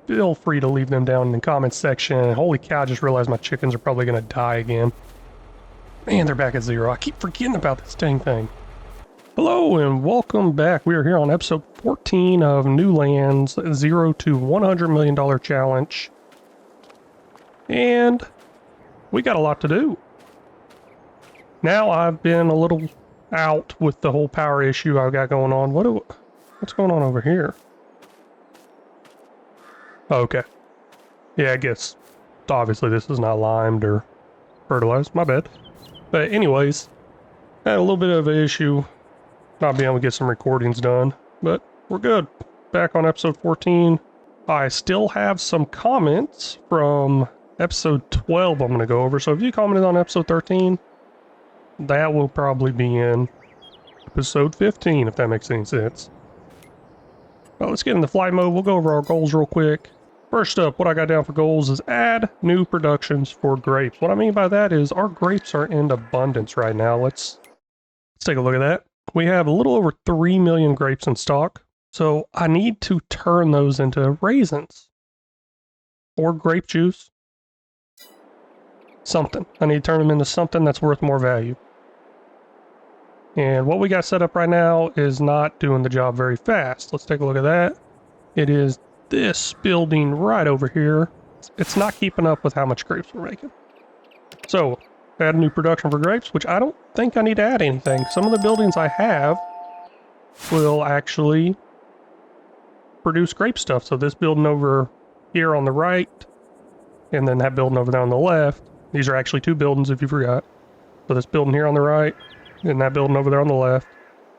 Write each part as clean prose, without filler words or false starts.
feel free to leave them down in the comments section. Holy cow, I just realized my chickens are probably going to die again. Man, they're back at 0. I keep forgetting about this dang thing. Hello and welcome back. We are here on episode 14 of New Lands 0 to $100 million challenge. And we got a lot to do. Now I've been a little out with the whole power issue I've got going on. What's going on over here? Okay. Yeah, I guess obviously this is not limed or fertilized. My bad. But anyways, had a little bit of an issue not being able to get some recordings done, but we're good. Back on episode 14. I still have some comments from episode 12 I'm going to go over. So if you commented on episode 13, that will probably be in episode 15, if that makes any sense. Well, let's get into flight mode. We'll go over our goals real quick. First up, what I got down for goals is add new productions for grapes. What I mean by that is our grapes are in abundance right now. Let's take a look at that. We have a little over 3 million grapes in stock. So I need to turn those into raisins or grape juice. Something. I need to turn them into something that's worth more value. And what we got set up right now is not doing the job very fast. Let's take a look at that. It is this building right over here. It's not keeping up with how much grapes we're making. So, add a new production for grapes, which I don't think I need to add anything. Some of the buildings I have will actually produce grape stuff. So this building over here on the right, and then that building over there on the left. These are actually two buildings if you forgot. So this building here on the right, and that building over there on the left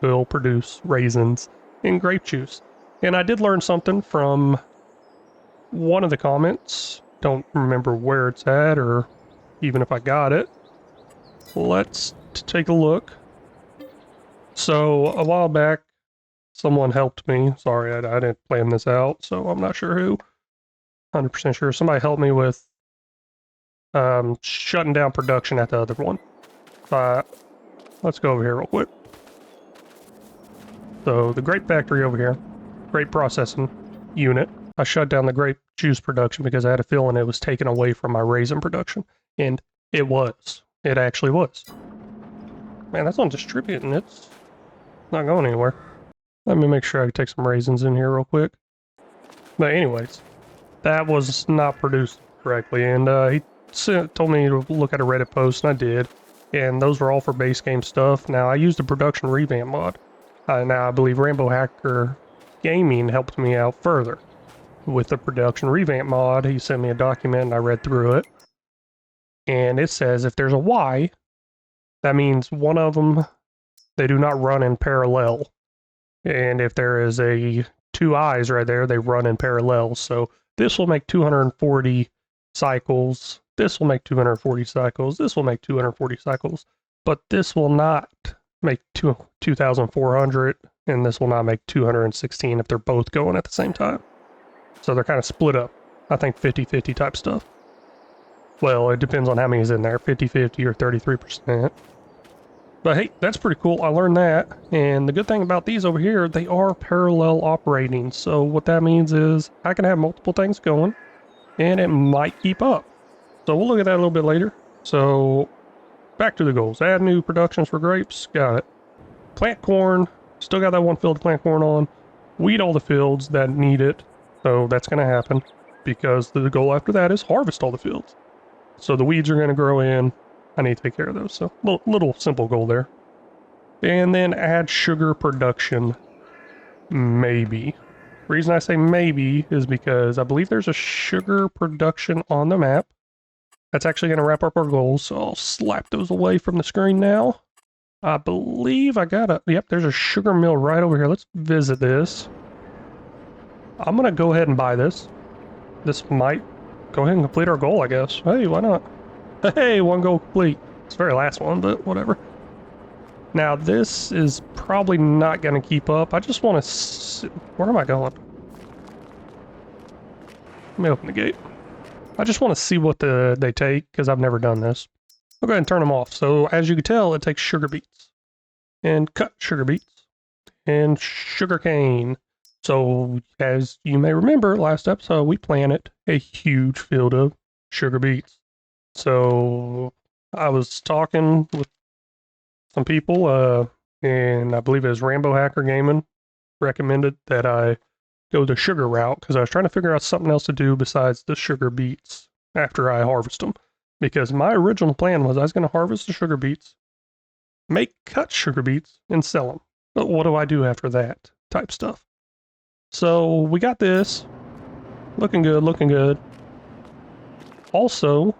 will produce raisins and grape juice. And I did learn something from one of the comments. Don't remember where it's at or even if I got it. Let's take a look. So a while back, someone helped me. Sorry, I didn't plan this out, so I'm not sure who. 100% sure. Somebody helped me with shutting down production at the other one. Let's go over here real quick. So the grape factory over here, grape processing unit, I shut down the grape juice production because I had a feeling it was taken away from my raisin production. And it was. It actually was. Man, that's on distributing. It's not going anywhere. Let me make sure I can take some raisins in here real quick. But anyways, that was not produced correctly. And he told me to look at a Reddit post, and I did. And those were all for base game stuff. Now, I used a production revamp mod. Now, I believe Rainbow Hacker Gaming helped me out further. With the production revamp mod, he sent me a document and I read through it. And it says if there's a Y, that means one of them, they do not run in parallel. And if there is a two I's right there, they run in parallel. So this will make 240 cycles. This will make 240 cycles. This will make 240 cycles. But this will not make 2,400. And this will not make 216 if they're both going at the same time. So they're kind of split up. I think 50-50 type stuff. Well, it depends on how many is in there. 50-50 or 33%. But hey, that's pretty cool. I learned that. And the good thing about these over here, they are parallel operating. So what that means is I can have multiple things going. And it might keep up. So we'll look at that a little bit later. So back to the goals. Add new productions for grapes. Got it. Plant corn. Still got that one field to plant corn on. Weed all the fields that need it. So that's going to happen. Because the goal after that is harvest all the fields. So the weeds are going to grow in. I need to take care of those. So little simple goal there. And then add sugar production. Maybe. Reason I say maybe is because I believe there's a sugar production on the map. That's actually going to wrap up our goals, so I'll slap those away from the screen now. I believe I got yep, there's a sugar mill right over here. Let's visit this. I'm going to go ahead and buy this. This might go ahead and complete our goal, I guess. Hey, why not? Hey, one goal complete. It's the very last one, but whatever. Now, this is probably not going to keep up. I just want to... Where am I going? Let me open the gate. I just want to see what they take, because I've never done this. I'll go ahead and turn them off. So, as you can tell, it takes sugar beets. And cut sugar beets. And sugar cane. So, as you may remember, last episode we planted a huge field of sugar beets. So, I was talking with some people, and I believe it was Rambo Hacker Gaming recommended that I go the sugar route because I was trying to figure out something else to do besides the sugar beets after I harvest them. Because my original plan was I was going to harvest the sugar beets, make cut sugar beets, and sell them. But what do I do after that type stuff? So we got this. Looking good, looking good. Also,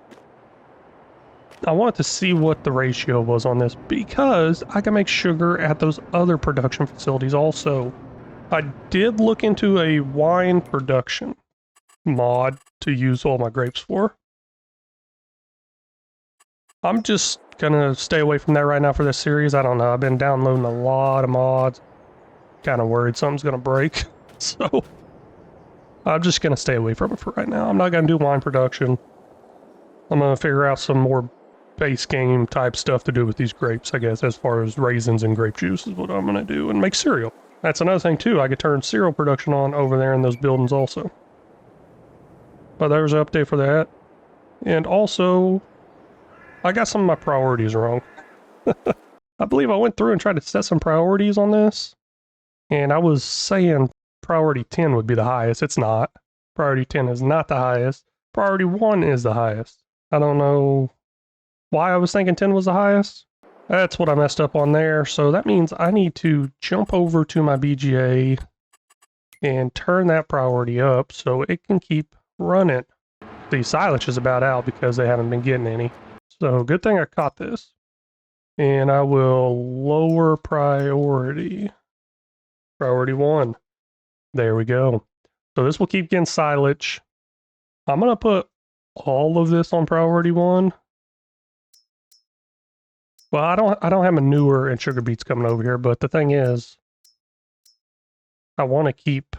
I wanted to see what the ratio was on this because I can make sugar at those other production facilities also. I did look into a wine production mod to use all my grapes for. I'm just gonna stay away from that right now for this series. I don't know. I've been downloading a lot of mods. Kind of worried something's gonna break. So I'm just gonna stay away from it for right now. I'm not gonna do wine production. I'm gonna figure out some more base game type stuff to do with these grapes, I guess, as far as raisins and grape juice is what I'm gonna do, and make cereal. That's another thing too. I could turn cereal production on over there in those buildings also. But there's an update for that. And also, I got some of my priorities wrong. I believe I went through and tried to set some priorities on this, and I was saying priority 10 would be the highest. It's not. Priority 10 is not the highest. Priority 1 is the highest. I don't know why I was thinking 10 was the highest. That's what I messed up on there. So that means I need to jump over to my BGA and turn that priority up so it can keep running. The silage is about out because they haven't been getting any. So good thing I caught this. And I will lower priority. Priority 1. There we go. So this will keep getting silage. I'm going to put all of this on priority 1. Well, I don't have manure and sugar beets coming over here, but the thing is, I want to keep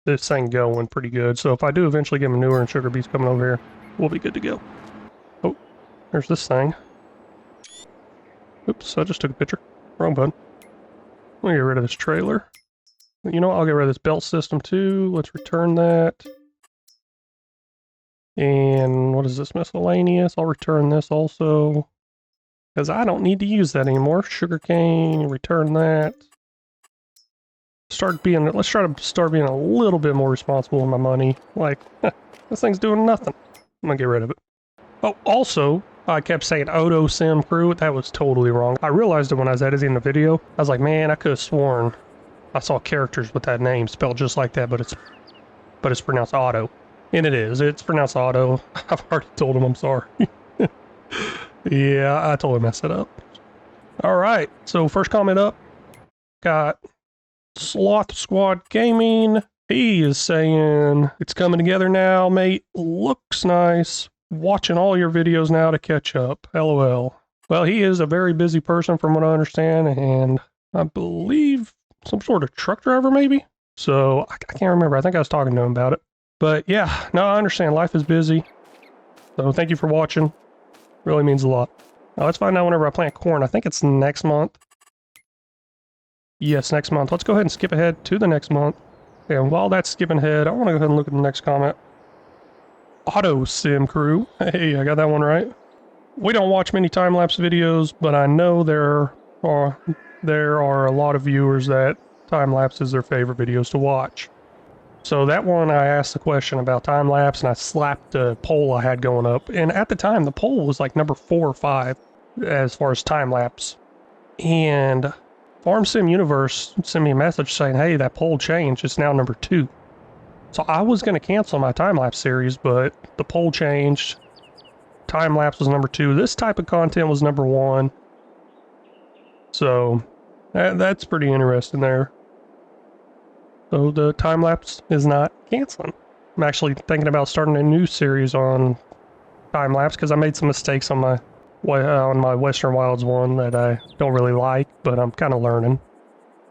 this thing going pretty good. So if I do eventually get manure and sugar beets coming over here, we'll be good to go. Oh, there's this thing. Oops, I just took a picture. Wrong button. Let me get rid of this trailer. You know what? I'll get rid of this belt system too. Let's return that. And what is this? Miscellaneous. I'll return this also. Because I don't need to use that anymore. Sugarcane, return that. Let's try to start being a little bit more responsible with my money. Like, this thing's doing nothing. I'm gonna get rid of it. Oh, also, I kept saying Odo Sim Crew. That was totally wrong. I realized it when I was editing the video. I was like, man, I could have sworn I saw characters with that name spelled just like that, but it's pronounced Otto. And it is. It's pronounced Otto. I've already told him I'm sorry. Yeah, I totally messed it up. Alright, so first comment up. Got Sloth Squad Gaming. He is saying, it's coming together now, mate. Looks nice. Watching all your videos now to catch up. LOL. Well, he is a very busy person from what I understand, and I believe some sort of truck driver maybe? So, I can't remember. I think I was talking to him about it. But yeah, no, I understand. Life is busy. So thank you for watching. Really means a lot. Now let's find out whenever I plant corn. I think it's next month. Yes, next month. Let's go ahead and skip ahead to the next month. And while that's skipping ahead, I want to go ahead and look at the next comment. Auto Sim Crew. Hey, I got that one right. We don't watch many time-lapse videos, but I know there are a lot of viewers that time-lapse is their favorite videos to watch. So that one, I asked the question about time-lapse, and I slapped the poll I had going up. And at the time, the poll was like number 4 or 5 as far as time-lapse. And Farm Sim Universe sent me a message saying, hey, that poll changed. It's now number 2. So I was going to cancel my time-lapse series, but the poll changed. Time-lapse was number 2. This type of content was number 1. So that's pretty interesting there. So the time-lapse is not canceling. I'm actually thinking about starting a new series on time-lapse because I made some mistakes on my Western Wilds one that I don't really like, but I'm kind of learning.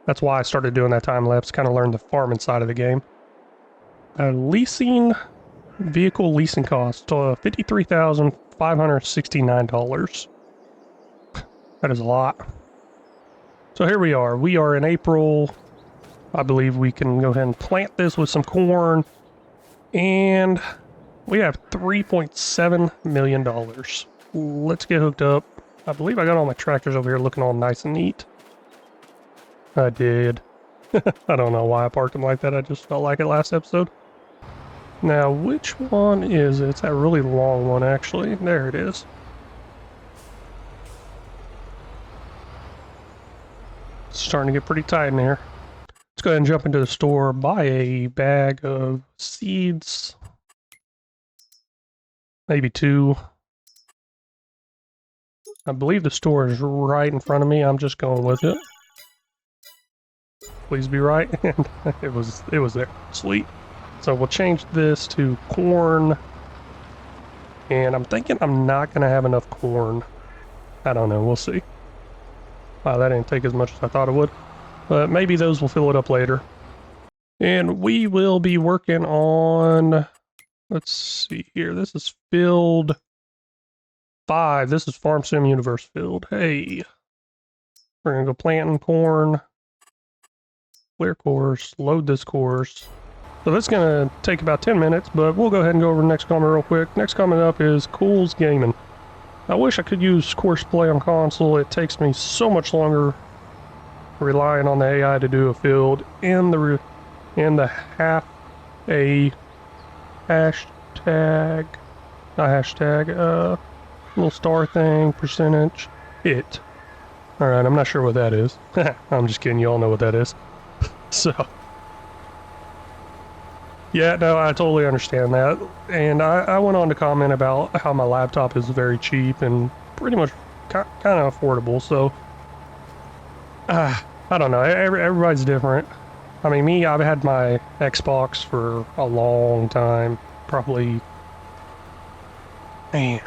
That's why I started doing that time-lapse, kind of learn the farming side of the game. Leasing, vehicle leasing cost, $53,569. That is a lot. So here we are. We are in April I believe we can go ahead and plant this with some corn, and we have $3.7 million. Let's get hooked up. I believe I got all my tractors over here looking all nice and neat. I did. I don't know why I parked them like that. I just felt like it last episode. Now, which one is it? It's that really long one, actually. There it is. It's starting to get pretty tight in here. Let's go ahead and jump into the store, buy a bag of seeds. Maybe 2. I believe the store is right in front of me. I'm just going with it. Please be right. And it was there. Sweet. So we'll change this to corn. And I'm thinking I'm not going to have enough corn. I don't know. We'll see. Wow, that didn't take as much as I thought it would. But maybe those will fill it up later. And we will be working on... Let's see here. This is field 5. This is Farm Sim Universe field. Hey. We're going to go planting corn. Clear course. Load this course. So that's going to take about 10 minutes, but we'll go ahead and go over the next comment real quick. Next comment up is Cool's Gaming. I wish I could use course play on console. It takes me so much longer relying on the AI to do a field in the little star thing, percentage, it. Alright, I'm not sure what that is. I'm just kidding, you all know what that is. So, yeah, no, I totally understand that. And I went on to comment about how my laptop is very cheap and pretty much kind of affordable, so, I don't know, everybody's different. I mean, me, I've had my Xbox for a long time, probably, man,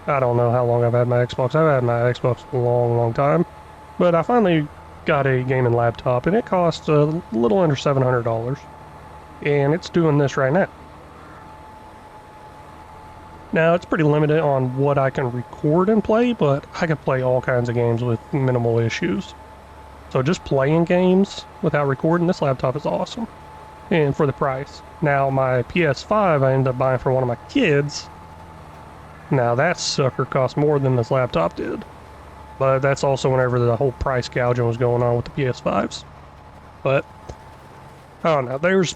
I don't know how long I've had my Xbox. I've had my Xbox for a long, long time. But I finally got a gaming laptop, and it cost a little under $700. And it's doing this right now. Now, it's pretty limited on what I can record and play, but I can play all kinds of games with minimal issues. So just playing games without recording, this laptop is awesome. And for the price. Now, my PS5 I ended up buying for one of my kids. Now that sucker cost more than this laptop did. But that's also whenever the whole price gouging was going on with the PS5s. But, I don't know, there's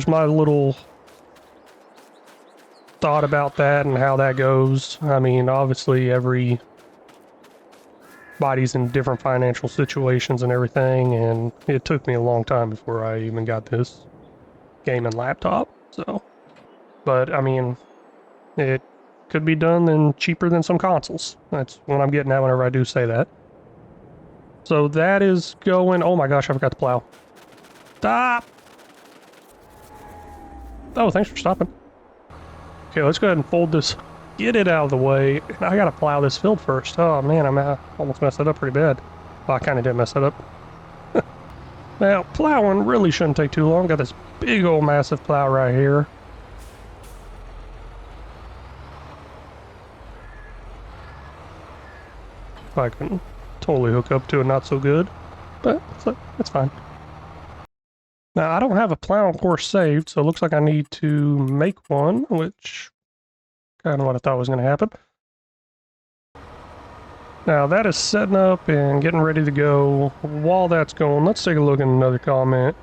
my little thought about that and how that goes. I mean, obviously everybody's in different financial situations and everything, and it took me a long time before I even got this gaming laptop, so. But, I mean, it could be done and cheaper than some consoles. That's what I'm getting at whenever I do say that. So that is going... Oh my gosh, I forgot to plow. Stop! Oh, thanks for stopping. Okay, let's go ahead and fold this. Get it out of the way. I gotta plow this field first. Oh man, I almost messed it up pretty bad. Well, I kind of did mess it up. Now, plowing really shouldn't take too long. Got this big old massive plow right here. I can totally hook up to it, not so good, but it's fine. Now, I don't have a plowing course saved, so it looks like I need to make one, which kind of what I thought was going to happen. Now, that is setting up and getting ready to go. While that's going, let's take a look at another comment.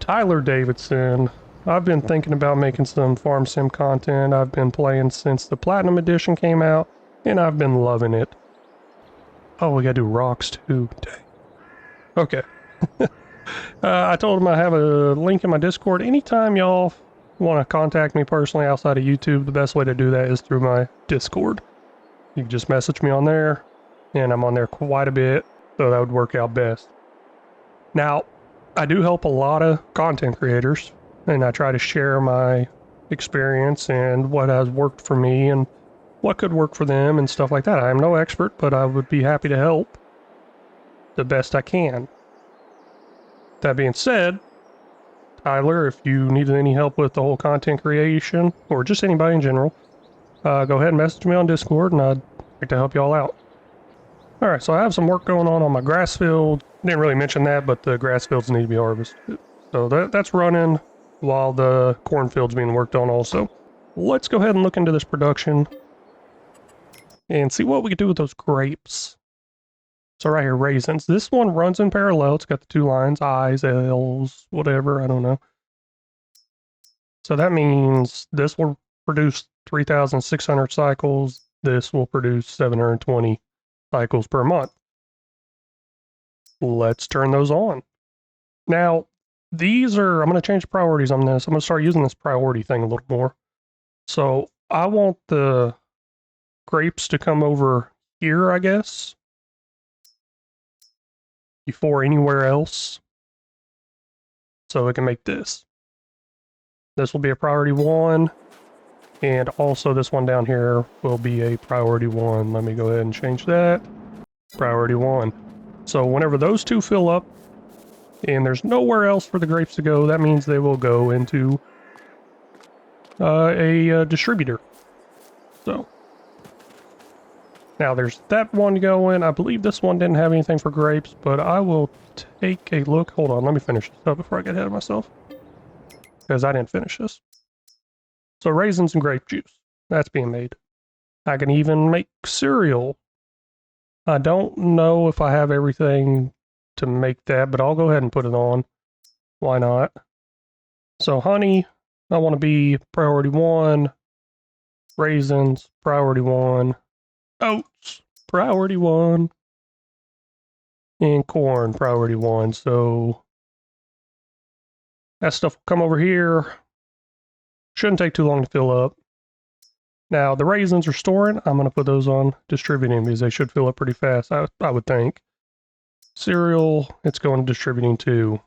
Tyler Davidson. I've been thinking about making some farm sim content. I've been playing since the Platinum Edition came out, and I've been loving it. Oh, we gotta do rocks too. Dang. Okay. I told him I have a link in my Discord. Anytime y'all want to contact me personally outside of YouTube, the best way to do that is through my Discord. You can just message me on there, and I'm on there quite a bit, so that would work out best. Now, I do help a lot of content creators, and I try to share my experience and what has worked for me and what could work for them and stuff like that. I am no expert, but I would be happy to help the best I can. That being said, Tyler, if you needed any help with the whole content creation, or just anybody in general, go ahead and message me on Discord, and I'd like to help y'all out. Alright, so I have some work going on my grass field. Didn't really mention that, but the grass fields need to be harvested. So that's running while the cornfield's being worked on also. Let's go ahead and look into this production and see what we can do with those grapes. So right here, raisins. This one runs in parallel. It's got the two lines, I's, L's, whatever, I don't know. So that means this will produce 3,600 cycles. This will produce 720 cycles per month. Let's turn those on. Now, these are, I'm going to change the priorities on this. I'm going to start using this priority thing a little more. So I want the grapes to come over here, I guess, before anywhere else. So it can make this. This will be a priority 1. And also this one down here will be a priority 1. Let me go ahead and change that. Priority 1. So whenever those two fill up, and there's nowhere else for the grapes to go, that means they will go into a distributor. So now there's that one going. I believe this one didn't have anything for grapes, but I will take a look. Hold on, let me finish this up before I get ahead of myself, because I didn't finish this. So raisins and grape juice, that's being made. I can even make cereal. I don't know if I have everything to make that, but I'll go ahead and put it on. Why not? So honey, I want to be priority 1. Raisins, priority 1. Oats, priority 1. And corn, priority 1. So that stuff will come over here. Shouldn't take too long to fill up. Now, the raisins are storing. I'm going to put those on distributing because they should fill up pretty fast, I would think. Cereal, it's going to distributing too.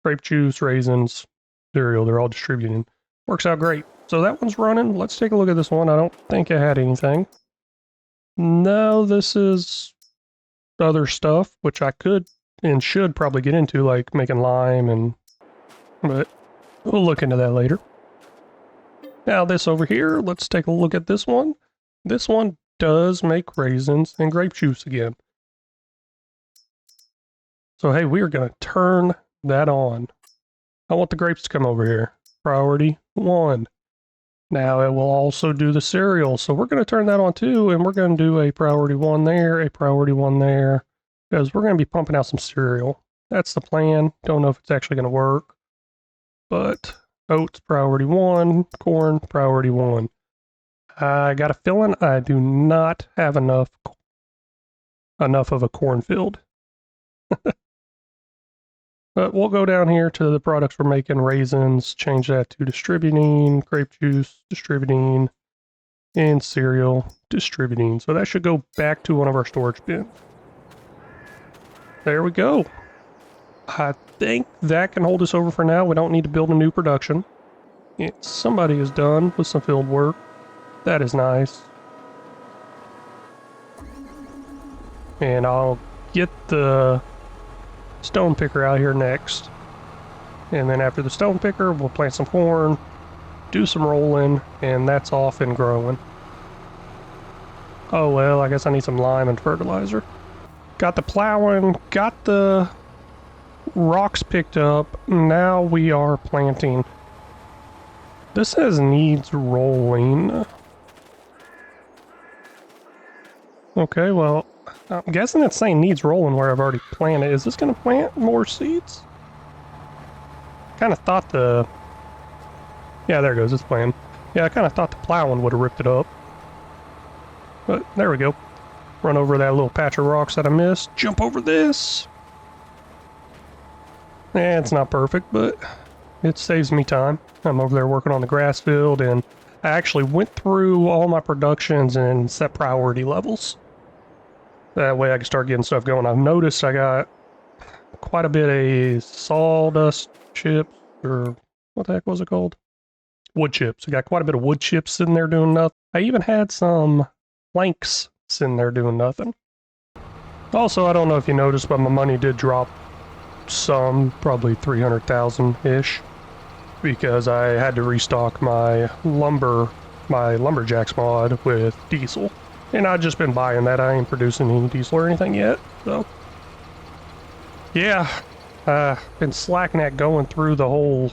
Grape juice, raisins, cereal, they're all distributing. Works out great. So that one's running. Let's take a look at this one. I don't think I had anything. No, this is other stuff, which I could and should probably get into, like making lime but we'll look into that later. Now this over here, let's take a look at this one. This one does make raisins and grape juice again. So hey, we are going to turn that on. I want the grapes to come over here. Priority 1. Now it will also do the cereal, so we're going to turn that on too, and we're going to do a priority 1 there, a priority 1 there, because we're going to be pumping out some cereal. That's the plan. Don't know if it's actually going to work, but oats, priority 1, corn, priority 1. I got a feeling I do not have enough of a cornfield. But we'll go down here to the products we're making, raisins, change that to distributing, grape juice, distributing, and cereal, distributing. So that should go back to one of our storage bins. There we go. I think that can hold us over for now. We don't need to build a new production. Somebody is done with some field work. That is nice. And I'll get the stone picker out here next. And then after the stone picker, we'll plant some corn, do some rolling, and that's off and growing. Oh well, I guess I need some lime and fertilizer. Got the plowing, got the rocks picked up. Now we are planting. This says needs rolling. Okay, well, I'm guessing it's saying needs rolling where I've already planted. Is this going to plant more seeds? Kind of thought the... Yeah, there goes, it's planting. Yeah, I kind of thought the plowing would have ripped it up. But there we go. Run over that little patch of rocks that I missed. Jump over this. Eh, it's not perfect, but it saves me time. I'm over there working on the grass field, and I actually went through all my productions and set priority levels. That way I can start getting stuff going. I've noticed I got quite a bit of sawdust chips, or what the heck was it called? Wood chips. I got quite a bit of wood chips sitting there doing nothing. I even had some planks sitting there doing nothing. Also, I don't know if you noticed, but my money did drop some, probably 300,000-ish, because I had to restock my lumberjacks mod with diesel. And I've just been buying that. I ain't producing any diesel or anything yet, so. Yeah, been slacking at going through the whole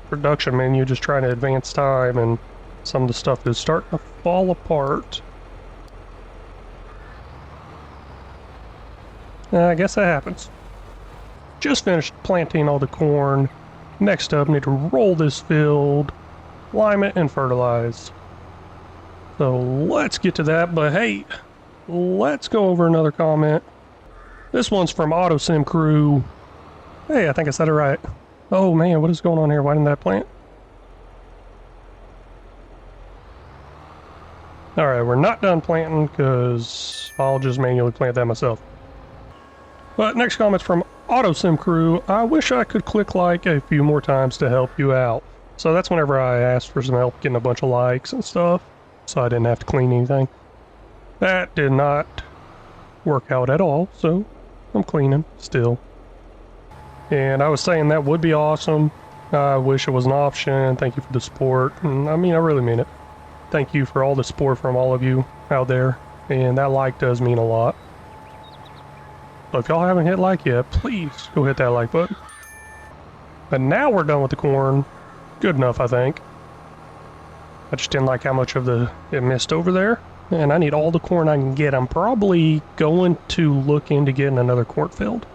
production menu, just trying to advance time, and some of the stuff is starting to fall apart. I guess that happens. Just finished planting all the corn. Next up, need to roll this field, lime it, and fertilize. So let's get to that, but hey, let's go over another comment. This one's from AutoSim Crew. Hey, I think I said it right. Oh man, what is going on here? Why didn't that plant? Alright, we're not done planting because I'll just manually plant that myself. But next comment's from AutoSim Crew. I wish I could click like a few more times to help you out. So that's whenever I asked for some help getting a bunch of likes and stuff, so I didn't have to clean anything. That did not work out at all, so I'm cleaning still. And I was saying that would be awesome. I wish it was an option. Thank you for the support. And I mean, I really mean it. Thank you for all the support from all of you out there. And that like does mean a lot. So if y'all haven't hit like yet, please go hit that like button. But now we're done with the corn. Good enough, I think. I just didn't like how much of it missed over there. And I need all the corn I can get. I'm probably going to look into getting another cornfield,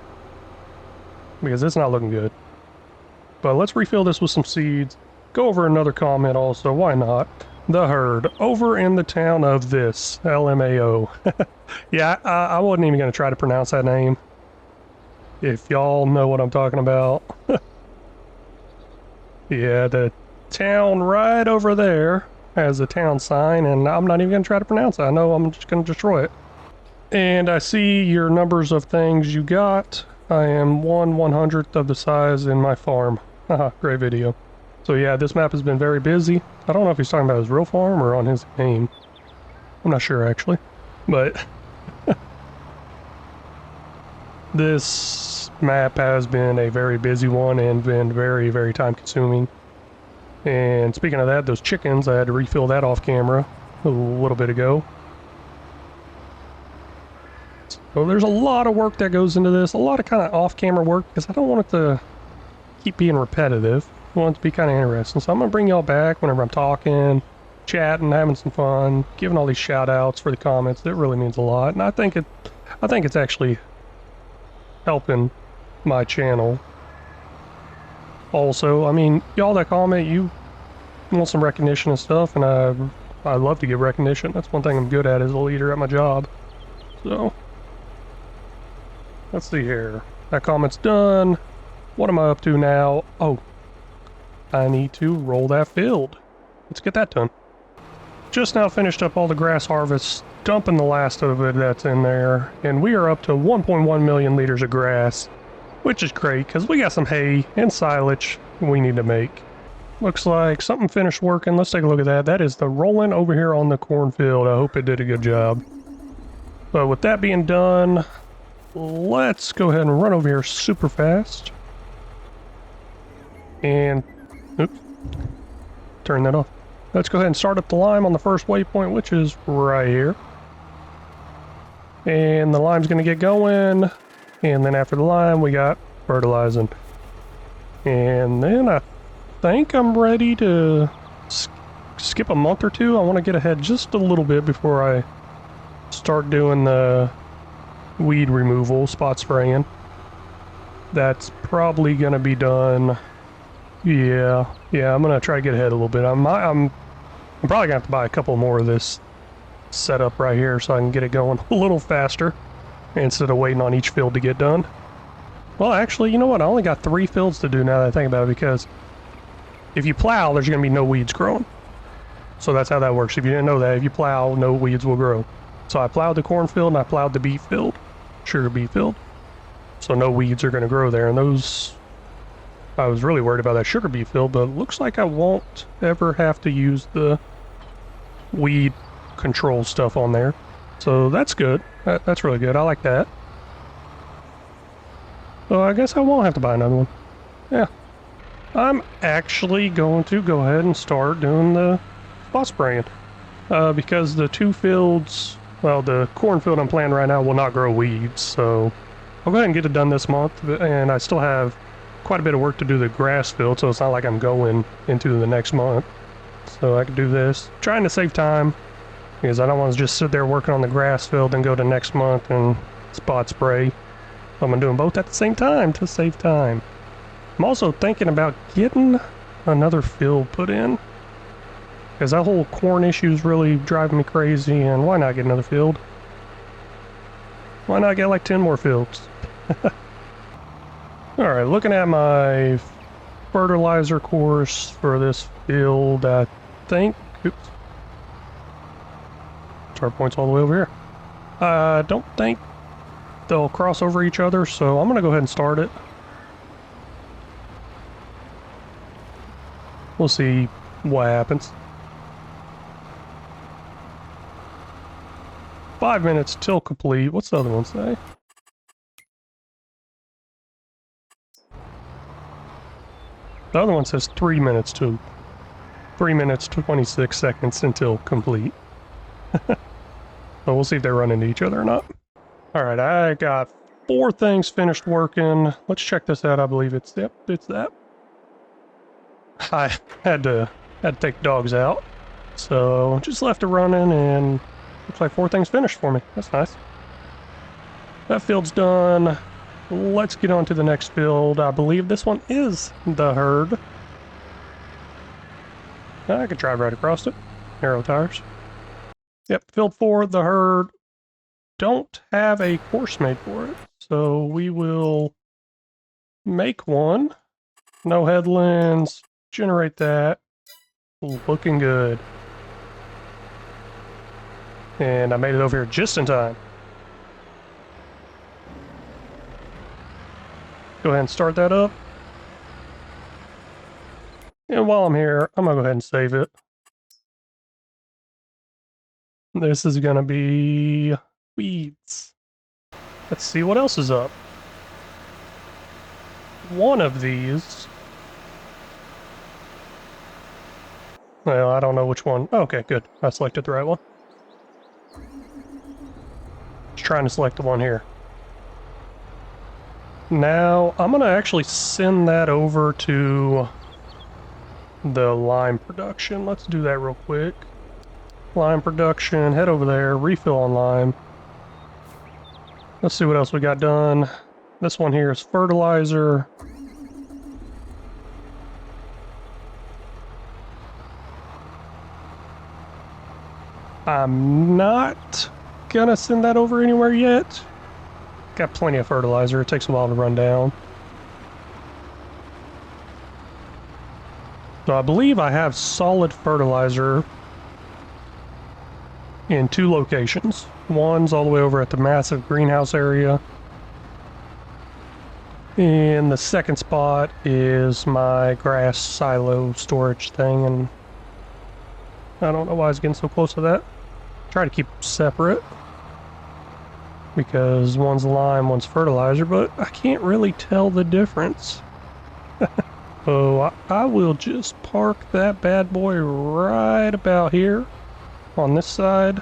because it's not looking good. But let's refill this with some seeds. Go over another comment also, why not? The herd over in the town of this, LMAO. Yeah, I wasn't even going to try to pronounce that name. If y'all know what I'm talking about. Yeah, the town right over there has a town sign, and I'm not even going to try to pronounce it. I know I'm just going to destroy it. And I see your numbers of things you got. I am 1/100th of the size in my farm. Haha, great video. So yeah, this map has been very busy. I don't know if he's talking about his real farm or on his name. I'm not sure actually, but this map has been a very busy one and been very, very time consuming. And speaking of that, those chickens, I had to refill that off camera a little bit ago. So there's a lot of work that goes into this, a lot of kind of off-camera work, because I don't want it to keep being repetitive. I want it to be kind of interesting. So I'm going to bring y'all back whenever I'm talking, chatting, having some fun, giving all these shout-outs for the comments. That really means a lot, and I think it's actually helping my channel. Also, I mean, y'all that comment, you want some recognition and stuff, and I love to get recognition. That's one thing I'm good at as a leader at my job. So let's see here. That comment's done. What am I up to now? Oh, I need to roll that field. Let's get that done. Just now finished up all the grass harvest, dumping the last of it that's in there, and we are up to 1.1 million liters of grass, which is great because we got some hay and silage we need to make. Looks like something finished working. Let's take a look at that. That is the rolling over here on the cornfield. I hope it did a good job. But with that being done, let's go ahead and run over here super fast. And, oops, turn that off. Let's go ahead and start up the lime on the first waypoint, which is right here. And the lime's going to get going. And then after the lime, we got fertilizing. And then I think I'm ready to skip a month or two. I want to get ahead just a little bit before I start doing the weed removal, spot spraying. That's probably going to be done. Yeah, I'm going to try to get ahead a little bit. I'm probably going to have to buy a couple more of this setup right here so I can get it going a little faster instead of waiting on each field to get done. Well, actually, you know what? I only got 3 fields to do now that I think about it, because if you plow, there's going to be no weeds growing. So that's how that works. If you didn't know that, if you plow, no weeds will grow. So I plowed the cornfield and I plowed the beet field, sugar beet field. So no weeds are going to grow there. And those, I was really worried about that sugar beet field, but it looks like I won't ever have to use the weed control stuff on there. So that's good. That's really good. I like that. So I guess I won't have to buy another one. Yeah. I'm actually going to go ahead and start doing the spot spraying. because the two fields, well, the cornfield I'm planting right now will not grow weeds, so I'll go ahead and get it done this month, and I still have quite a bit of work to do the grass field, so it's not like I'm going into the next month. So I can do this, trying to save time, because I don't want to just sit there working on the grass field and go to next month and spot spray. I'm doing both at the same time to save time. I'm also thinking about getting another field put in, because that whole corn issue is really driving me crazy, and why not get another field? Why not get like 10 more fields? Alright, looking at my fertilizer course for this field, I think... Oops. Start points all the way over here. I don't think they'll cross over each other, so I'm going to go ahead and start it. We'll see what happens. 5 minutes till complete. What's the other one say? The other one says 3 minutes to 3 minutes 26 seconds until complete. So we'll see if they run into each other or not. Alright, I got 4 things finished working. Let's check this out. I believe it's, yep, it's that. I had to take dogs out. So just left it running, and looks like 4 things finished for me. That's nice. That field's done. Let's get on to the next field. I believe this one is the herd. I could drive right across it. Narrow tires. Yep, field 4, the herd. Don't have a course made for it, so we will make one. No headlands. Generate that. Looking good. And I made it over here just in time. Go ahead and start that up. And while I'm here, I'm gonna go ahead and save it. This is gonna be weeds. Let's see what else is up. One of these. Well, I don't know which one. Okay, good. I selected the right one. Just trying to select the one here. Now, I'm going to actually send that over to the lime production. Let's do that real quick. Lime production, head over there, refill on lime. Let's see what else we got done. This one here is fertilizer. I'm not gonna send that over anywhere yet. Got plenty of fertilizer. It takes a while to run down. So I believe I have solid fertilizer in 2 locations. One's all the way over at the massive greenhouse area. And the second spot is my grass silo storage thing, and I don't know why I was getting so close to that. Try to keep separate, because one's lime, one's fertilizer, but I can't really tell the difference. So I will just park that bad boy right about here on this side.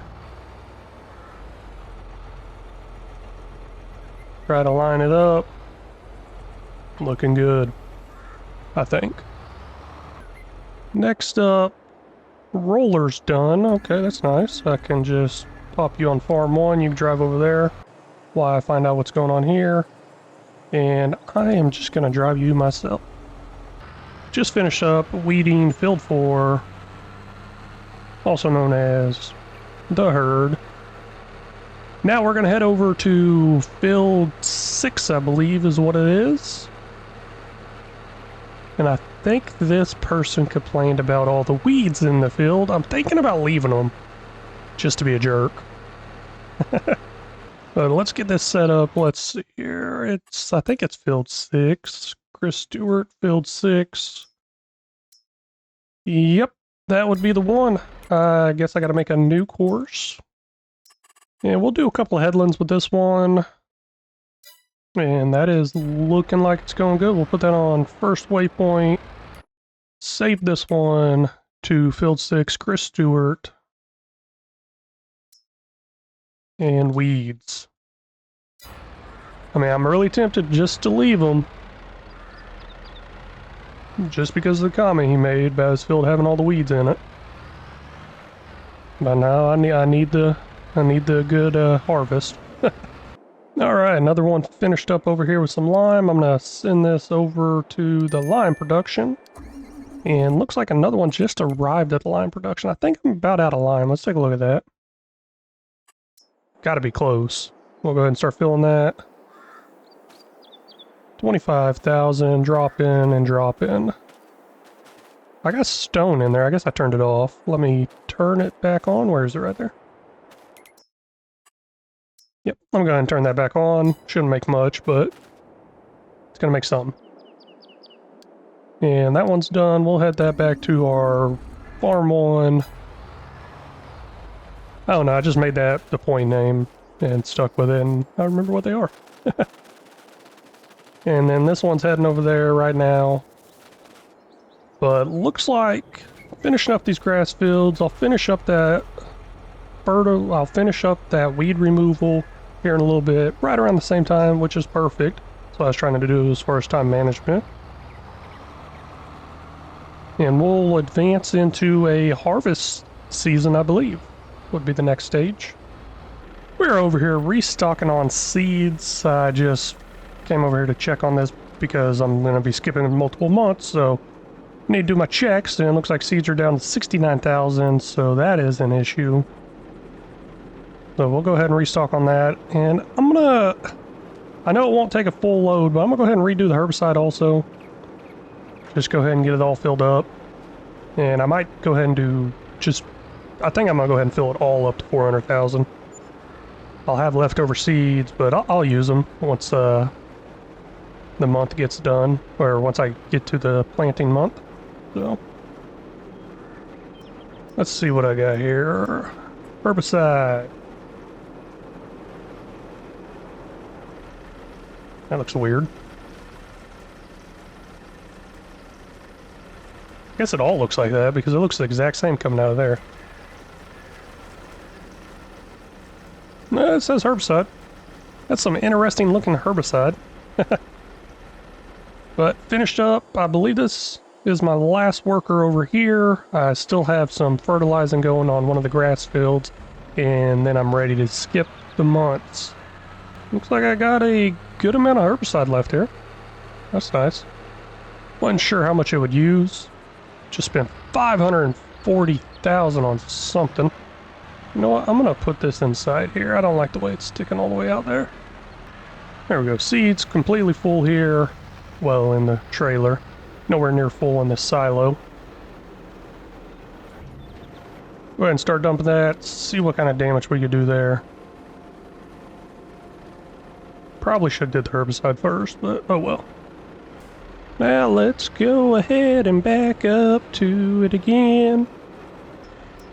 Try to line it up. Looking good, I think. Next up, roller's done. Okay, that's nice. I can just pop you on farm 1. You can drive over there while I find out what's going on here. And I am just going to drive you myself. Just finished up weeding field 4, also known as the herd. Now we're going to head over to field 6, I believe is what it is. And I think this person complained about all the weeds in the field. I'm thinking about leaving them, just to be a jerk. But let's get this set up. Let's see here. I think it's field 6. Chris Stewart, field 6. Yep, that would be the one. I guess I got to make a new course. And we'll do a couple of headlands with this one. And that is looking like it's going good. We'll put that on first waypoint. Save this one to field 6, Chris Stewart. And weeds. I mean, I'm really tempted just to leave them. Just because of the comment he made about his field having all the weeds in it. But now I need the good harvest. Alright, another one finished up over here with some lime. I'm gonna send this over to the lime production. And looks like another one just arrived at the lime production. I think I'm about out of lime. Let's take a look at that. Gotta be close. We'll go ahead and start filling that. 25,000, drop in and drop in. I got stone in there. I guess I turned it off. Let me turn it back on. Where is it? Right there. Yep, I'm going to go ahead and turn that back on. Shouldn't make much, but it's going to make something. And that one's done. We'll head that back to our farm one. I don't know, I just made that the point name and stuck with it, and I remember what they are. And then this one's heading over there right now. But looks like finishing up these grass fields, I'll finish up that weed removal here in a little bit, right around the same time, which is perfect. So I was trying to do as far as time management. And we'll advance into a harvest season, I believe, would be the next stage. We're over here restocking on seeds. I just came over here to check on this because I'm going to be skipping multiple months, so I need to do my checks, and it looks like seeds are down to 69,000, so that is an issue. So we'll go ahead and restock on that, and I know it won't take a full load, but I'm gonna go ahead and redo the herbicide also. Just go ahead and get it all filled up. And I might go ahead and do I think I'm gonna go ahead and fill it all up to 400,000. I'll have leftover seeds, but I'll use them once the month gets done, or once I get to the planting month. So let's see what I got here. Herbicide. That looks weird. I guess it all looks like that because it looks the exact same coming out of there. No, it says herbicide. That's some interesting looking herbicide. But finished up, I believe this is my last worker over here. I still have some fertilizing going on one of the grass fields, and then I'm ready to skip the months. Looks like I got a good amount of herbicide left here. That's nice. Wasn't sure how much it would use. Just spent 540,000 on something. You know what? I'm gonna put this inside here. I don't like the way it's sticking all the way out there. There we go. Seeds completely full here. Well, in the trailer. Nowhere near full in the silo. Go ahead and start dumping that. See what kind of damage we could do there. Probably should have did the herbicide first, but oh well. Now let's go ahead and back up to it again.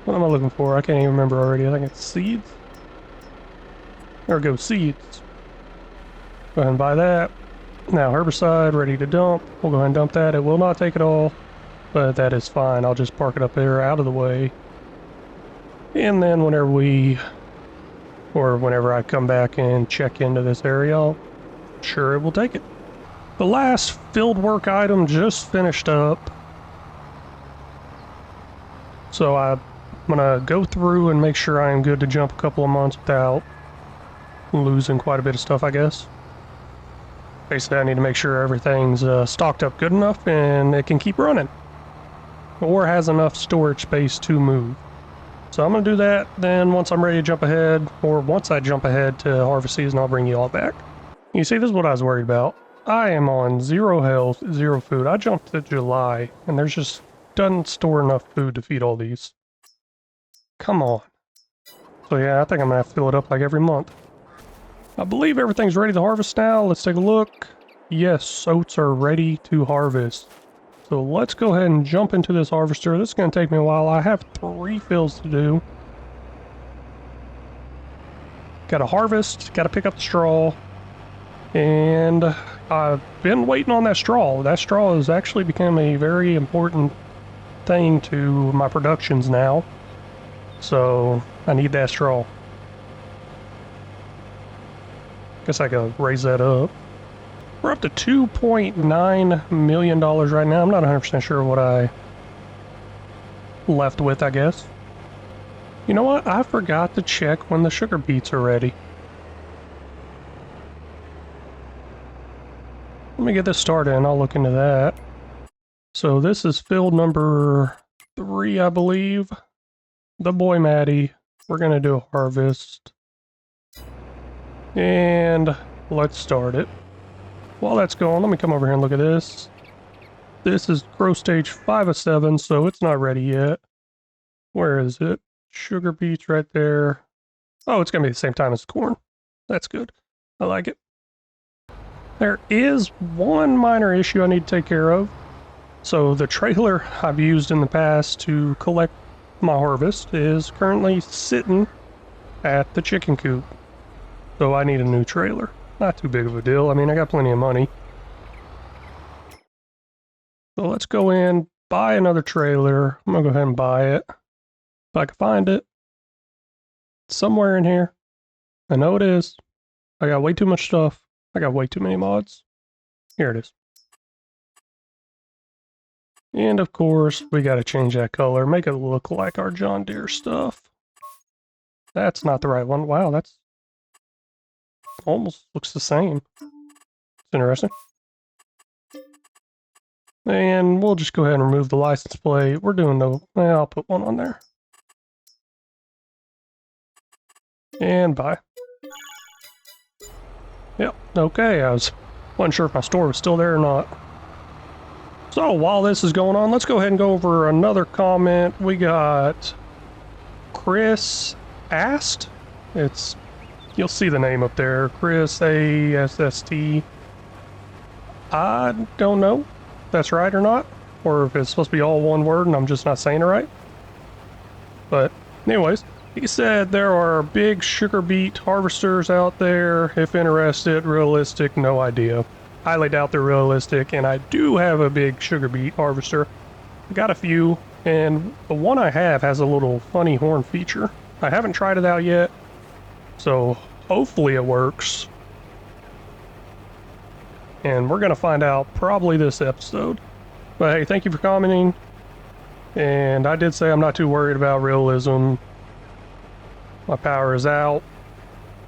What am I looking for? I can't even remember already. I think it's seeds. There we go, seeds. Go ahead and buy that. Now herbicide ready to dump. We'll go ahead and dump that. It will not take it all, but that is fine. I'll just park it up there out of the way. And then whenever I come back and check into this area, I'm sure it will take it. The last field work item just finished up. So I'm gonna go through and make sure I am good to jump a couple of months without losing quite a bit of stuff, I guess. Basically, I need to make sure everything's stocked up good enough and it can keep running. Or has enough storage space to move. So I'm going to do that, then once I'm ready to jump ahead, or once I jump ahead to harvest season, I'll bring you all back. You see, this is what I was worried about. I am on 0 health, 0 food. I jumped to July, and there's just doesn't store enough food to feed all these. Come on. So yeah, I think I'm going to have to fill it up like every month. I believe everything's ready to harvest now. Let's take a look. Yes, oats are ready to harvest. So let's go ahead and jump into this harvester. This is going to take me a while. I have 3 fills to do. Got to harvest, got to pick up the straw, and I've been waiting on that straw. That straw has actually become a very important thing to my productions now. So I need that straw. Guess I could raise that up. We're up to $2.9 million right now. I'm not 100% sure what I left with, I guess. You know what? I forgot to check when the sugar beets are ready. Let me get this started and I'll look into that. So this is field number 3, I believe. The boy Maddie. We're going to do a harvest. And let's start it. While that's going, let me come over here and look at this. This is growth stage 5 of 7, so it's not ready yet. Where is it? Sugar beets right there. Oh, it's going to be the same time as corn. That's good. I like it. There is one minor issue I need to take care of. So the trailer I've used in the past to collect my harvest is currently sitting at the chicken coop. So I need a new trailer. Not too big of a deal. I mean, I got plenty of money. So let's go in, buy another trailer. I'm going to go ahead and buy it. If I can find it. It's somewhere in here. I know it is. I got way too much stuff. I got way too many mods. Here it is. And of course, we got to change that color. Make it look like our John Deere stuff. That's not the right one. Wow, that's almost looks the same. It's interesting. And we'll just go ahead and remove the license plate. We're doing no... Well, I'll put one on there. And buy. Yep, okay, wasn't sure if my store was still there or not. So while this is going on, let's go ahead and go over another comment. We got Chris asked. You'll see the name up there, Chris ASST. I don't know if that's right or not, or if it's supposed to be all one word and I'm just not saying it right. But anyways, he said there are big sugar beet harvesters out there. If interested, realistic, no idea. Highly doubt they're realistic, and I do have a big sugar beet harvester. I got a few, and the one I have has a little funny horn feature. I haven't tried it out yet, so hopefully it works. And we're going to find out probably this episode. But hey, thank you for commenting. And I did say I'm not too worried about realism. My power is out,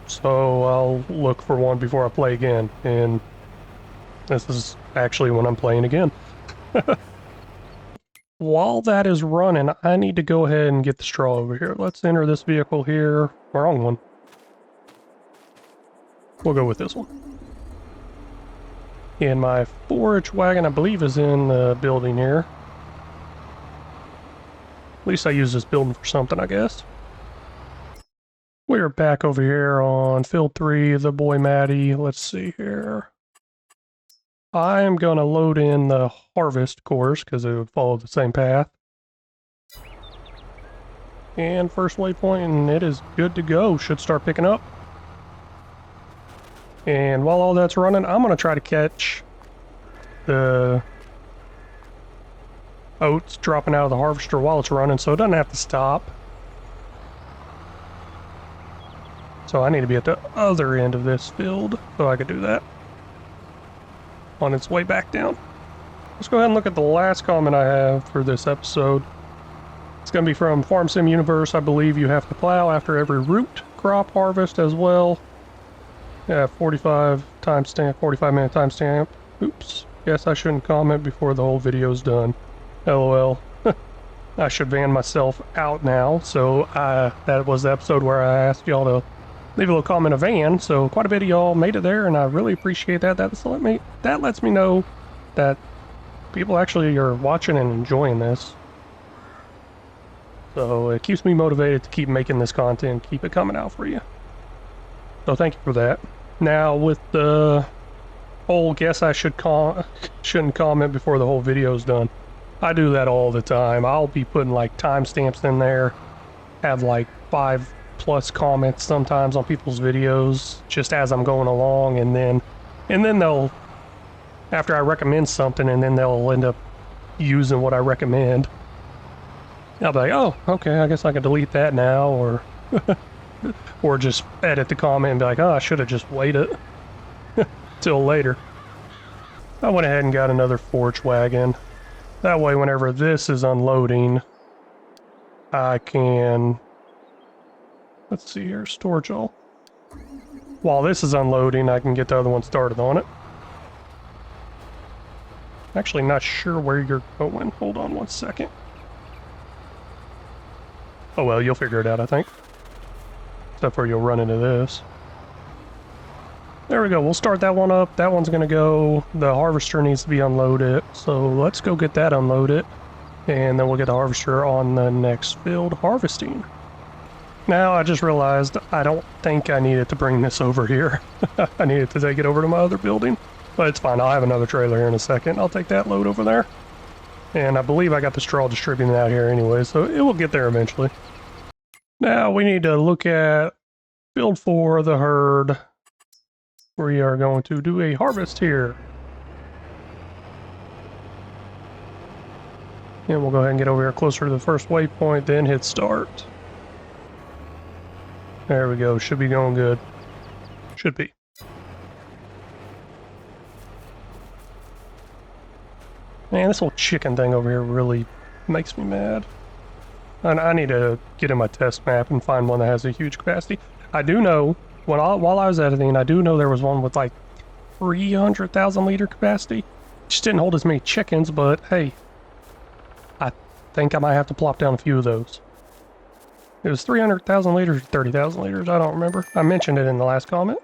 so I'll look for one before I play again. And this is actually when I'm playing again. While that is running, I need to go ahead and get the straw over here. Let's enter this vehicle here. Wrong one. We'll go with this one. And my forage wagon, I believe, is in the building here. At least I use this building for something, I guess. We're back over here on field 3, the boy Maddie. Let's see here. I am going to load in the harvest course because it would follow the same path. And first waypoint, and it is good to go. Should start picking up. And while all that's running, I'm going to try to catch the oats dropping out of the harvester while it's running so it doesn't have to stop. So I need to be at the other end of this field so I could do that. On its way back down. Let's go ahead and look at the last comment I have for this episode. It's going to be from Farm Sim Universe. I believe you have to plow after every root crop harvest as well. Yeah, 45 minute timestamp. Oops. Guess I shouldn't comment before the whole video's done. LOL. I should van myself out now. So that was the episode where I asked y'all to leave a little comment of van. So quite a bit of y'all made it there, and I really appreciate that. That lets me know that people actually are watching and enjoying this. So it keeps me motivated to keep making this content, keep it coming out for you. So thank you for that. Now with the whole guess I shouldn't comment before the whole video's done. I do that all the time. I'll be putting like timestamps in there, have like 5+ comments sometimes on people's videos just as I'm going along, and then they'll, after I recommend something, and then they'll end up using what I recommend. I'll be like, oh, okay, I guess I can delete that now, or Or just edit the comment and be like, oh, I should have just waited till later. I went ahead and got another forage wagon. That way, whenever this is unloading, I can... Let's see here, storage all. While this is unloading, I can get the other one started on it. Actually, not sure where you're going. Hold on one second. Oh well, you'll figure it out, I think. Except for you'll run into this. There we go, we'll start that one up. That one's gonna go. The harvester needs to be unloaded, so let's go get that unloaded. And then we'll get the harvester on the next field harvesting. Now, I just realized I don't think I needed to bring this over here. I needed to take it over to my other building. But it's fine, I'll have another trailer here in a second. I'll take that load over there. And I believe I got the straw distributing out here anyway, so it will get there eventually. Now, we need to look at field 4 of the herd. We are going to do a harvest here. And we'll go ahead and get over here closer to the first waypoint, then hit start. There we go, should be going good. Should be. Man, this whole chicken thing over here really makes me mad. And I need to get in my test map and find one that has a huge capacity. I do know, while I was editing, I do know there was one with like 300,000 liter capacity. Just didn't hold as many chickens, but hey, I think I might have to plop down a few of those. It was 300,000 liters or 30,000 liters, I don't remember. I mentioned it in the last comment.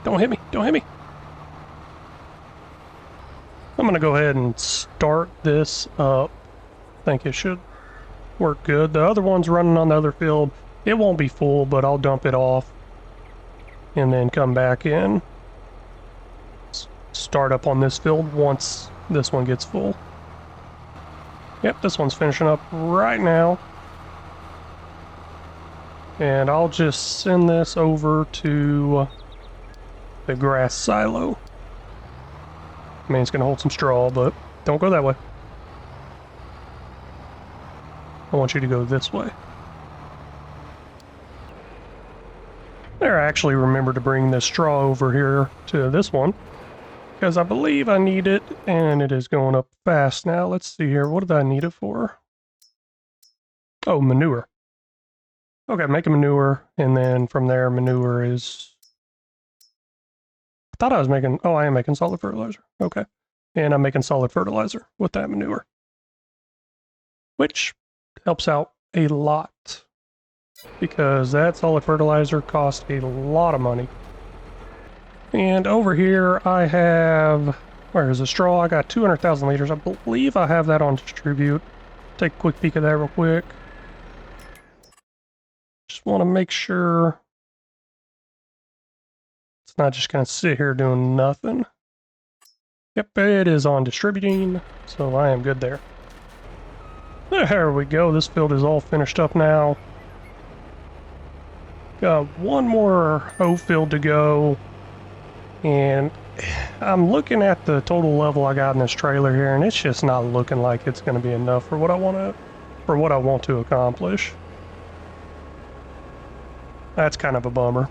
Don't hit me, don't hit me. I'm gonna go ahead and start this up. I think it should work good. The other one's running on the other field. It won't be full, but I'll dump it off and then come back in. Start up on this field once this one gets full. Yep, this one's finishing up right now. And I'll just send this over to the grass silo. I mean, it's going to hold some straw, but don't go that way. I want you to go this way. There, I actually remembered to bring the straw over here to this one, because I believe I need it, and it is going up fast now. Let's see here. What did I need it for? Oh, manure. Okay, make a manure, and then from there, manure is... I thought I was making... Oh, I am making solid fertilizer. Okay. And I'm making solid fertilizer with that manure, which helps out a lot, because that solid fertilizer costs a lot of money. And over here I have, where is the straw? I got 200,000 liters. I believe I have that on distribute. Take a quick peek at that real quick. Just want to make sure it's not just going to sit here doing nothing. Yep, it is on distributing, so I am good there. There we go. This field is all finished up now. Got one more hoe field to go. And I'm looking at the total level I got in this trailer here, and it's just not looking like it's going to be enough for what I want to accomplish. That's kind of a bummer.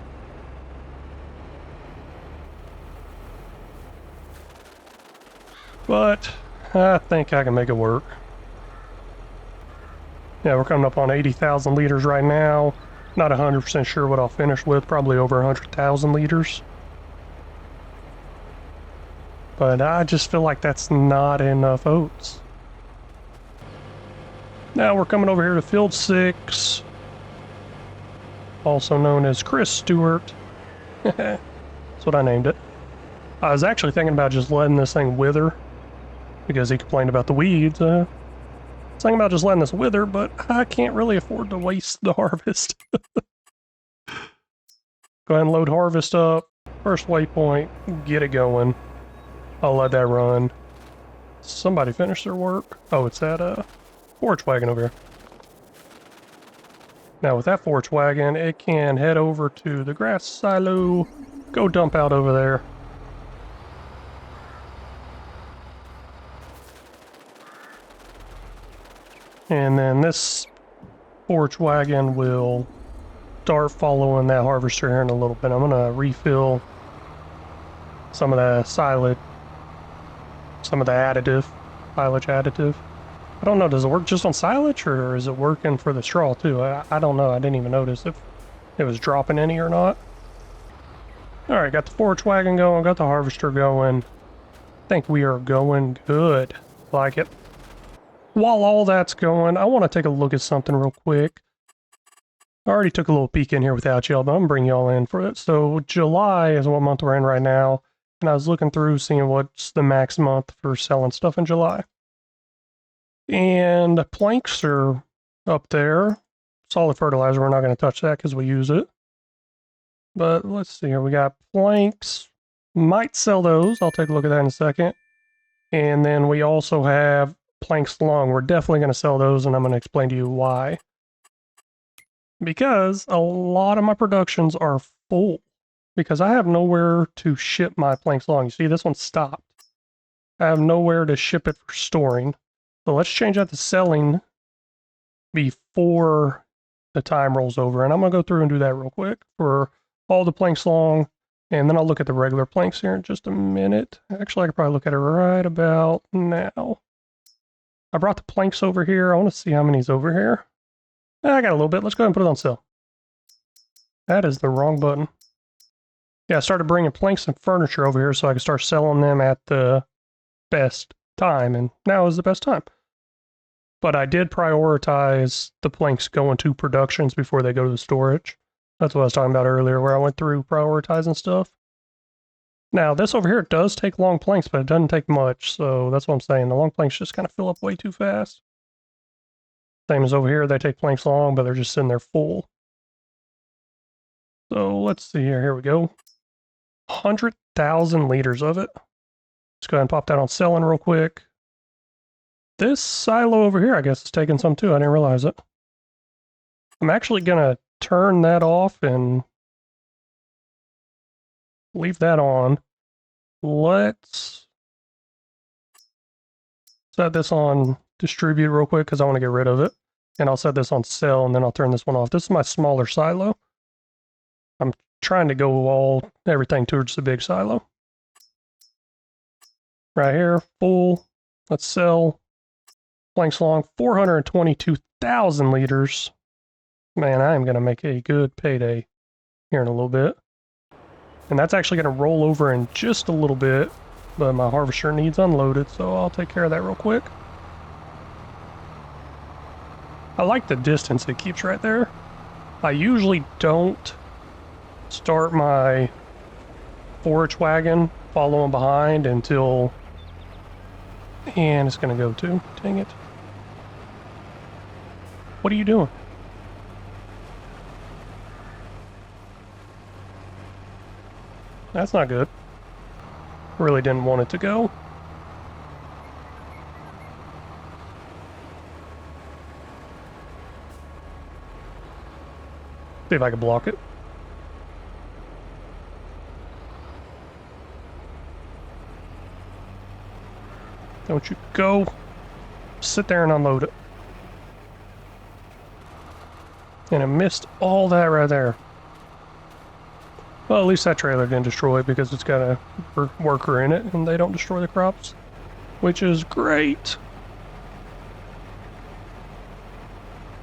But I think I can make it work. Yeah, we're coming up on 80,000 liters right now. Not 100% sure what I'll finish with, probably over 100,000 liters. But I just feel like that's not enough oats. Now we're coming over here to field 6, also known as Chris Stewart. That's what I named it. I was actually thinking about just letting this thing wither, because he complained about the weeds. I was thinking about just letting this wither, but I can't really afford to waste the harvest. Go ahead and load harvest up. First waypoint, get it going. I'll let that run. Somebody finish their work. Oh, it's that forage wagon over here. Now with that forage wagon, it can head over to the grass silo, go dump out over there. And then this forage wagon will start following that harvester here in a little bit. I'm gonna refill some of the silage, some of the silage additive. I don't know, does it work just on silage or is it working for the straw too? I don't know, I didn't even notice if it was dropping any or not. Alright, got the forage wagon going, got the harvester going. I think we are going good. Like it. While all that's going, I want to take a look at something real quick. I already took a little peek in here without y'all, but I'm going to bring y'all in for it. So July is what month we're in right now, and I was looking through seeing what's the max month for selling stuff in July. And the planks are up there. Solid fertilizer, we're not going to touch that because we use it. But let's see here, we got planks. Might sell those, I'll take a look at that in a second. And then we also have planks long. We're definitely going to sell those, and I'm going to explain to you why. Because a lot of my productions are full. Because I have nowhere to ship my planks long. You see, this one stopped. I have nowhere to ship it for storing. So let's change that to selling before the time rolls over. And I'm going to go through and do that real quick for all the planks long. And then I'll look at the regular planks here in just a minute. Actually, I could probably look at it right about now. I brought the planks over here. I want to see how many's over here. I got a little bit. Let's go ahead and put it on sale. That is the wrong button. Yeah, I started bringing planks and furniture over here so I could start selling them at the best time. And now is the best time. But I did prioritize the planks going to productions before they go to the storage. That's what I was talking about earlier, where I went through prioritizing stuff. Now, this over here does take long planks, but it doesn't take much, so that's what I'm saying. The long planks just kind of fill up way too fast. Same as over here, they take planks long, but they're just sitting there full. So let's see here. Here we go. 100,000 liters of it. Let's go ahead and pop that on selling real quick. This silo over here, I guess, is taking some too. I didn't realize it. I'm actually going to turn that off and leave that on. Let's set this on distribute real quick because I want to get rid of it. And I'll set this on sell and then I'll turn this one off. This is my smaller silo. I'm trying to go everything towards the big silo. Right here, full. Let's sell. Planks long, 422,000 liters. Man, I am going to make a good payday here in a little bit. And that's actually going to roll over in just a little bit, but my harvester needs unloaded, so I'll take care of that real quick. I like the distance it keeps right there. I usually don't start my forage wagon following behind until... And it's going to go too. Dang it. What are you doing? That's not good. Really didn't want it to go. See if I can block it. Don't you go. Sit there and unload it. And it missed all that right there. Well, at least that trailer didn't destroy it because it's got a worker in it and they don't destroy the crops, which is great.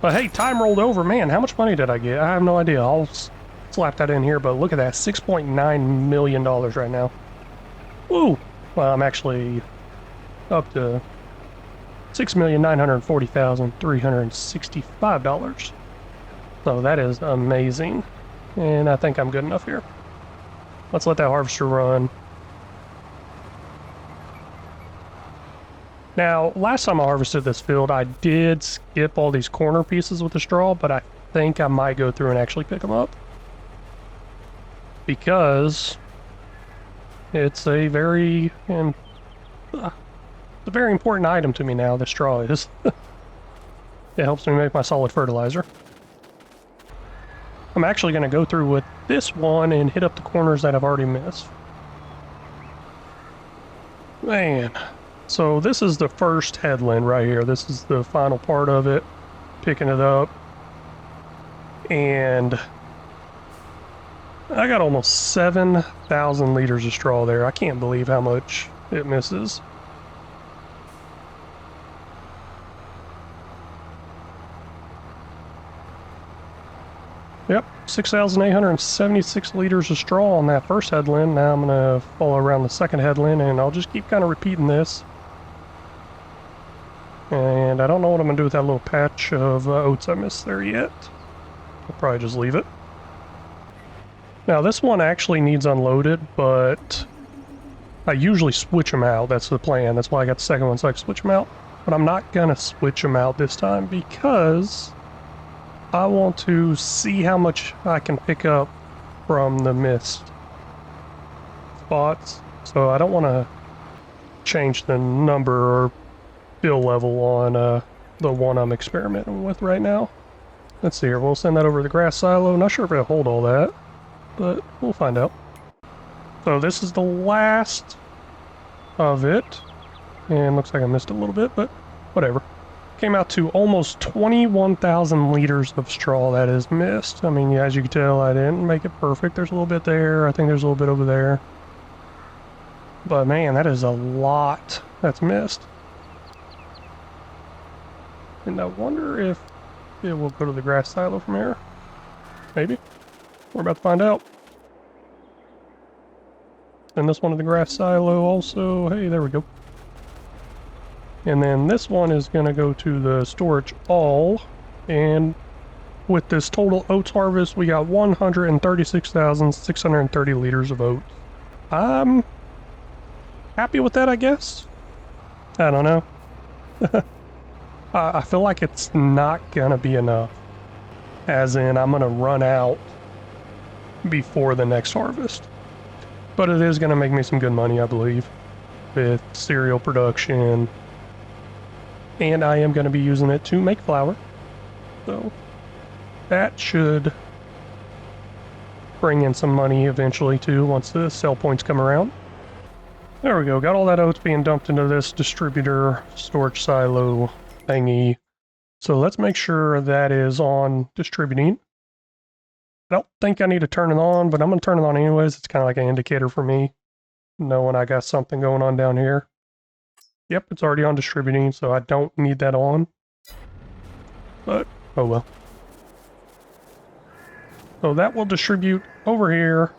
But hey, time rolled over. Man, how much money did I get? I have no idea. I'll slap that in here, but look at that. $6.9 million right now. Woo! Well, I'm actually up to $6,940,365. So that is amazing. And I think I'm good enough here. Let's let that harvester run. Now, last time I harvested this field, I did skip all these corner pieces with the straw, but I think I might go through and actually pick them up. Because it's a very important item to me now, the straw is. It helps me make my solid fertilizer. I'm actually going to go through with this one and hit up the corners that I've already missed. Man. So this is the first headland right here. This is the final part of it. Picking it up. And I got almost 7,000 liters of straw there. I can't believe how much it misses. Yep, 6,876 liters of straw on that first headland. Now I'm going to follow around the second headland, and I'll just keep kind of repeating this. And I don't know what I'm going to do with that little patch of oats I missed there yet. I'll probably just leave it. Now this one actually needs unloaded, but I usually switch them out. That's the plan. That's why I got the second one, so I can switch them out. But I'm not going to switch them out this time because I want to see how much I can pick up from the missed spots. So I don't want to change the number or fill level on the one I'm experimenting with right now. Let's see here. We'll send that over to the grass silo. Not sure if it'll hold all that, but we'll find out. So this is the last of it. And looks like I missed a little bit, but whatever. Came out to almost 21,000 liters of straw that is missed. I mean, as you can tell, I didn't make it perfect. There's a little bit there. I think there's a little bit over there. But man, that is a lot that's missed. And I wonder if it will go to the grass silo from here. Maybe. We're about to find out. And this one to the grass silo also. Hey, there we go. And then this one is going to go to the storage all. And with this total oats harvest, we got 136,630 liters of oats. I'm happy with that, I guess. I don't know. I feel like it's not going to be enough. As in, I'm going to run out before the next harvest. But it is going to make me some good money, I believe, with cereal production. And I am going to be using it to make flour. So that should bring in some money eventually too, once the sell points come around. There we go. Got all that oats being dumped into this distributor storage silo thingy. So let's make sure that is on distributing. I don't think I need to turn it on, but I'm going to turn it on anyways. It's kind of like an indicator for me, knowing I got something going on down here. Yep, it's already on distributing, so I don't need that on. But, oh well. So that will distribute over here,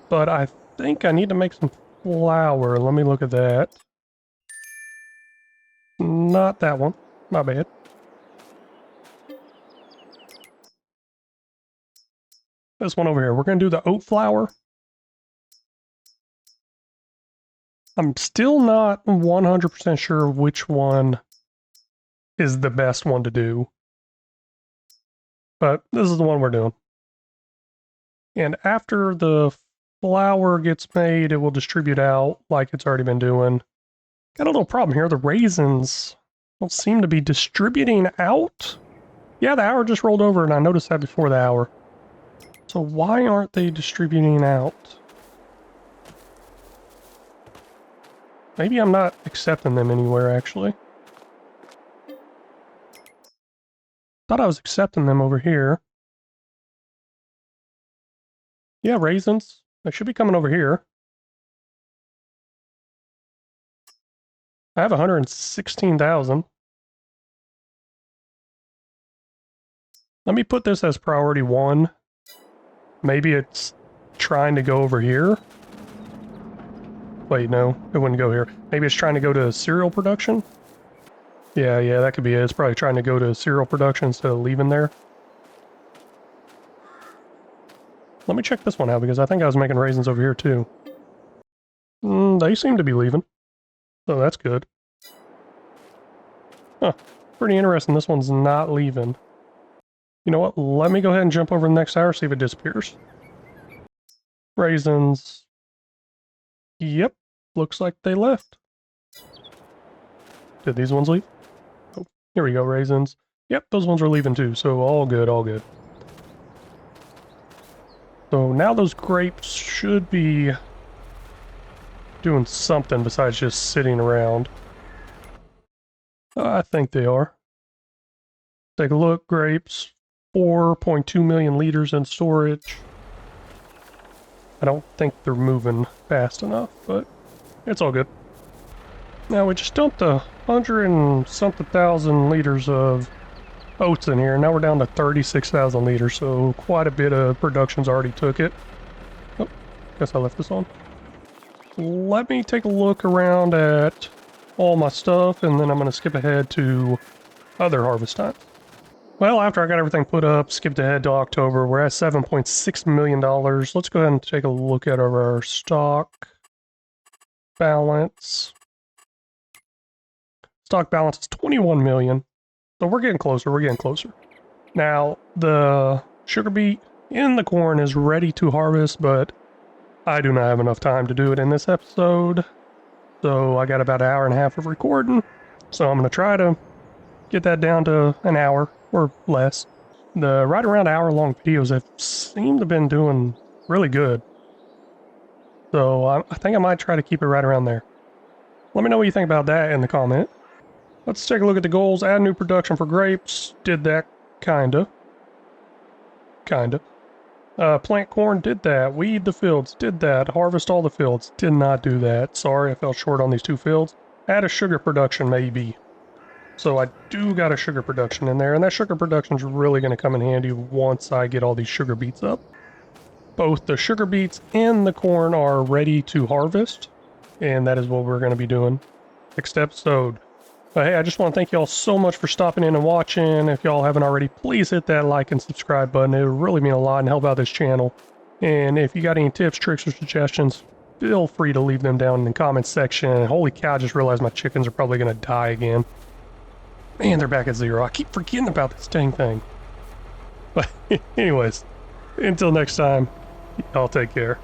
but I think I need to make some flour. Let me look at that. Not that one. My bad. This one over here. We're going to do the oat flour. I'm still not 100% sure which one is the best one to do. But this is the one we're doing. And after the flour gets made, it will distribute out like it's already been doing. Got a little problem here. The raisins don't seem to be distributing out. Yeah, the hour just rolled over and I noticed that before the hour. So why aren't they distributing out? Maybe I'm not accepting them anywhere, actually. Thought I was accepting them over here. Yeah, raisins. They should be coming over here. I have 116,000. Let me put this as priority 1. Maybe it's trying to go over here. Wait, no, it wouldn't go here. Maybe it's trying to go to cereal production? Yeah, that could be it. It's probably trying to go to cereal production instead of leaving there. Let me check this one out, because I think I was making raisins over here, too. They seem to be leaving. So that's good. Huh, pretty interesting. This one's not leaving. You know what? Let me go ahead and jump over the next hour, see if it disappears. Raisins. Yep, looks like they left. Did these ones leave? Oh, here we go, raisins. Yep, those ones are leaving too, so all good, all good. So now those grapes should be doing something besides just sitting around. I think they are. Take a look, grapes. 4.2 million liters in storage. I don't think they're moving fast enough, but it's all good. Now we just dumped 100 and something thousand liters of oats in here. Now we're down to 36,000 liters, so quite a bit of production's already took it. Oh, guess I left this on. Let me take a look around at all my stuff, and then I'm going to skip ahead to other harvest times. Well, after I got everything put up, skipped ahead to October, we're at $7.6 million. Let's go ahead and take a look at our stock balance. Stock balance is 21 million. So we're getting closer, Now, the sugar beet in the corn is ready to harvest, but I do not have enough time to do it in this episode. So I got about an hour and a half of recording. So I'm going to try to get that down to an hour or less. The right around hour-long videos have seemed to have been doing really good. So I think I might try to keep it right around there. Let me know what you think about that in the comment. Let's take a look at the goals. Add new production for grapes. Did that, kinda. Plant corn, did that. Weed the fields, did that. Harvest all the fields, did not do that. Sorry, I fell short on these two fields. Add a sugar production, maybe. So I do got a sugar production in there, and that sugar production is really going to come in handy once I get all these sugar beets up. Both the sugar beets and the corn are ready to harvest, and that is what we're going to be doing next episode. But hey, I just want to thank y'all so much for stopping in and watching. If y'all haven't already, please hit that like and subscribe button. It would really mean a lot and help out this channel. And if you got any tips, tricks, or suggestions, feel free to leave them down in the comments section. Holy cow, I just realized my chickens are probably going to die again. Man, they're back at 0. I keep forgetting about this dang thing. But anyways, until next time, y'all take care.